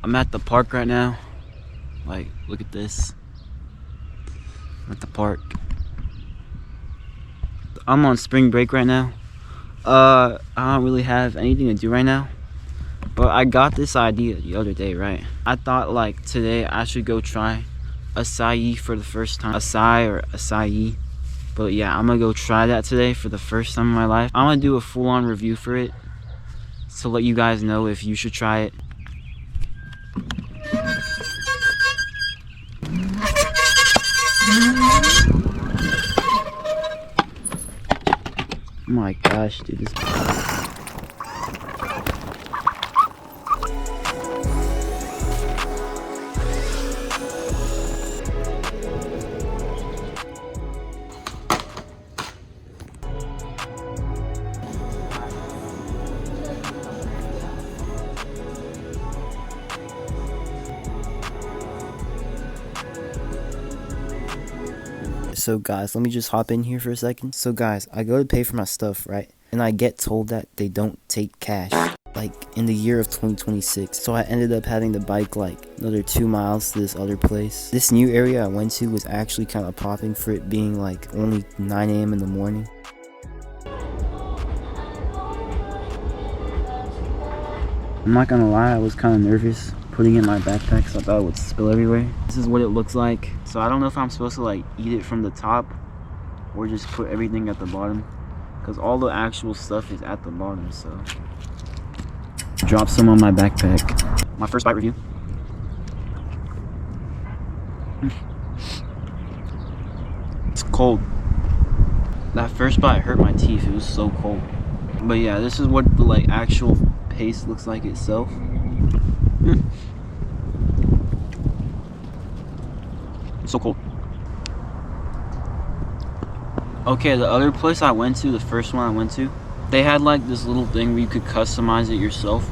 I'm at the park right now. Like, look at this. I'm at the park. I'm on spring break right now. I don't really have anything to do right now. But I got this idea the other day, right? I thought like today I should go try acai for the first time. Acai or acai. But yeah, I'm gonna go try that today for the first time in my life. I'm gonna do a full-on review for it to let you guys know if you should try it. Oh my gosh, dude, this. So guys, let me just hop in here for a second. So guys, I go to pay for my stuff, right? And I get told that they don't take cash, like in the year of 2026. So I ended up having to bike like another 2 miles to this other place. This new area I went to was actually kind of popping for it being like only 9 a.m. in the morning. I'm not gonna lie, I was kind of nervous putting it in my backpack because I thought it would spill everywhere. This is what it looks like. So I don't know if I'm supposed to like eat it from the top or just put everything at the bottom, because all the actual stuff is at the bottom. So drop some on my backpack. My first bite review. It's cold. That first bite hurt my teeth. It was so cold. But yeah, this is what the like actual paste looks like itself. So cold. Okay, the other place I went to, the first one I went to, they had like this little thing where you could customize it yourself,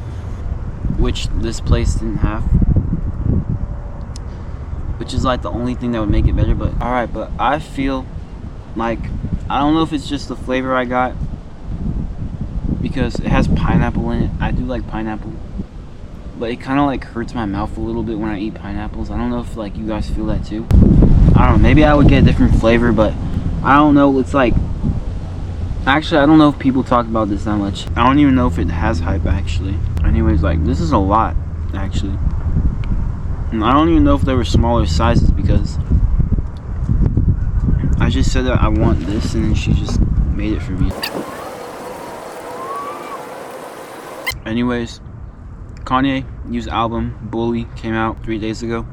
which this place didn't have, which is like the only thing that would make it better. But alright, but I feel like, I don't know if it's just the flavor I got, because it has pineapple in it. I do like pineapple, but it kind of like hurts my mouth a little bit when I eat pineapples. I don't know if like you guys feel that too. I don't know, maybe I would get a different flavor, but I don't know. It's like, actually I don't know if people talk about this that much. I don't even know if it has hype actually. Anyways, like this is a lot actually, and I don't even know if there were smaller sizes, because I just said that I want this and then she just made it for me. Anyways, Kanye new album Bully came out 3 days ago.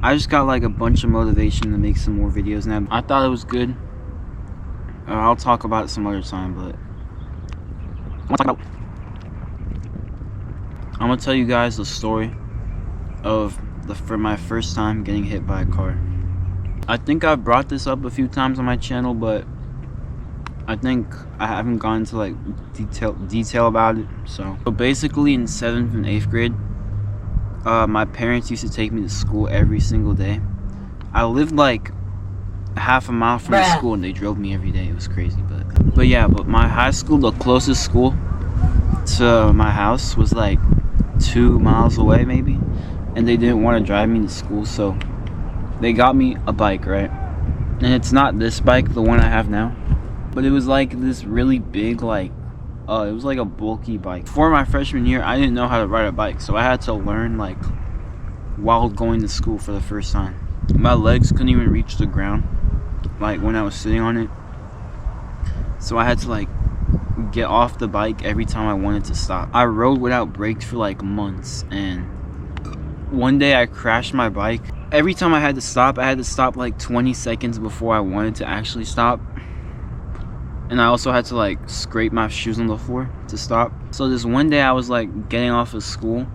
I just got like a bunch of motivation to make some more videos now. I thought it was good. I'll talk about it some other time, but I'm gonna tell you guys the story of for my first time getting hit by a car. I think I've brought this up a few times on my channel, but I think I haven't gone into like detail about it. So basically in 7th and 8th grade, my parents used to take me to school every single day. I lived like half a mile from the school and they drove me every day. It was crazy. But yeah, but my high school, the closest school to my house, was like 2 miles away maybe, and they didn't want to drive me to school, so they got me a bike, right? And it's not this bike, the one I have now, but it was like this really big, like it was like a bulky bike. For my freshman year, I didn't know how to ride a bike, so I had to learn like while going to school for the first time. My legs couldn't even reach the ground like when I was sitting on it, so I had to like get off the bike every time I wanted to stop. I rode without brakes for like months, and one day I crashed my bike. Every time I had to stop like 20 seconds before I wanted to actually stop. And I also had to like scrape my shoes on the floor to stop. So this one day I was like getting off of school,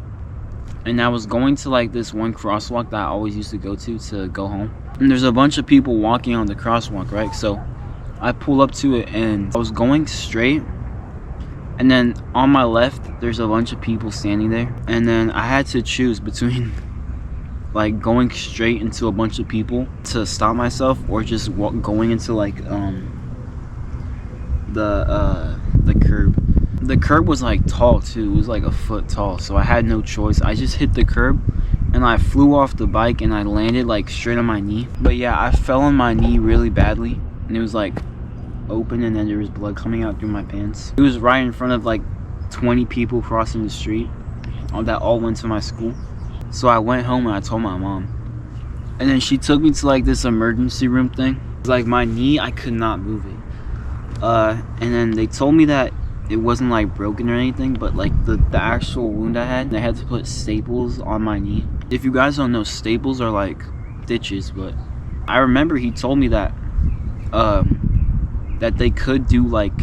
and I was going to like this one crosswalk that I always used to go home. And there's a bunch of people walking on the crosswalk, right? So I pull up to it and I was going straight, and then on my left there's a bunch of people standing there, and then I had to choose between like going straight into a bunch of people to stop myself, or just going into like the curb. the curb was like tall too. It was like a foot tall, so I had no choice. I just hit the curb and I flew off the bike and I landed like straight on my knee. But yeah, I fell on my knee really badly and it was like open and then there was blood coming out through my pants. It was right in front of like 20 people crossing the street that all went to my school. So I went home and I told my mom. And then she took me to like this emergency room thing. It was like my knee, I could not move it. And then they told me that it wasn't like broken or anything, but like the actual wound I had, they had to put staples on my knee. If you guys don't know, staples are like stitches, but I remember he told me that that they could do like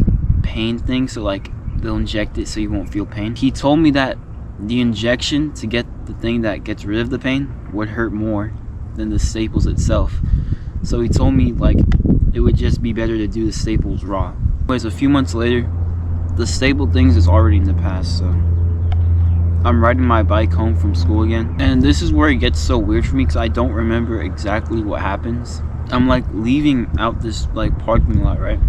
pain things, so like they'll inject it so you won't feel pain. He told me that the injection to get the thing that gets rid of the pain would hurt more than the staples itself. So he told me like it would just be better to do the staples raw. Anyways, a few months later, the staple things is already in the past, so I'm riding my bike home from school again. And this is where it gets so weird for me because I don't remember exactly what happens. I'm like leaving out this like parking lot, right?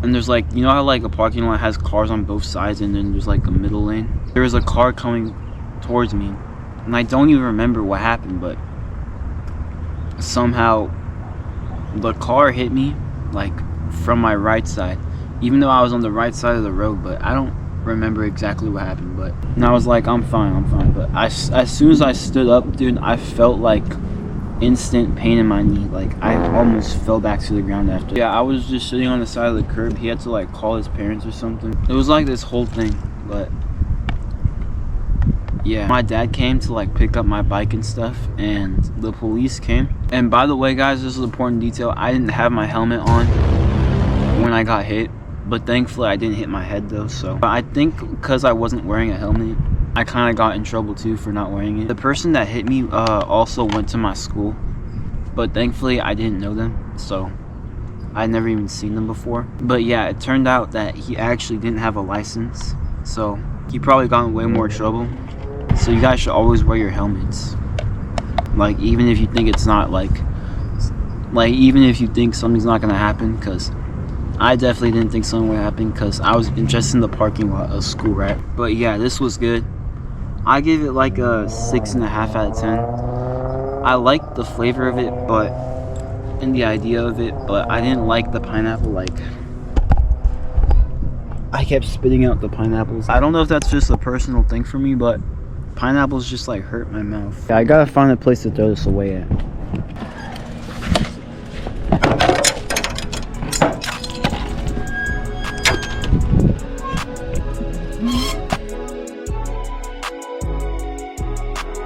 And there's like, you know how like a parking lot has cars on both sides and then there's like a middle lane? There was a car coming towards me and I don't even remember what happened, but somehow the car hit me like from my right side, even though I was on the right side of the road. But I don't remember exactly what happened. But and I was like, I'm fine. But as soon as I stood up, dude, I felt like instant pain in my knee. Like I almost fell back to the ground after. Yeah, I was just sitting on the side of the curb. He had to like call his parents or something. It was like this whole thing. But yeah, my dad came to like pick up my bike and stuff, and the police came. And by the way, guys, this is an important detail. I didn't have my helmet on when I got hit, but thankfully I didn't hit my head though. So I think because I wasn't wearing a helmet, I kind of got in trouble too for not wearing it. The person that hit me also went to my school, but thankfully I didn't know them, so I'd never even seen them before. But yeah, it turned out that he actually didn't have a license, so he probably got in way more trouble. So you guys should always wear your helmets, like even if you think it's not like even if you think something's not gonna happen, because I definitely didn't think something would happen because I was just in the parking lot of school, right? But yeah, this was good. I gave it like a 6.5 out of 10. I liked the flavor of it, but and the idea of it, but I didn't like the pineapple. Like I kept spitting out the pineapples. I don't know if that's just a personal thing for me, but pineapples just like hurt my mouth. Yeah, I gotta find a place to throw this away at.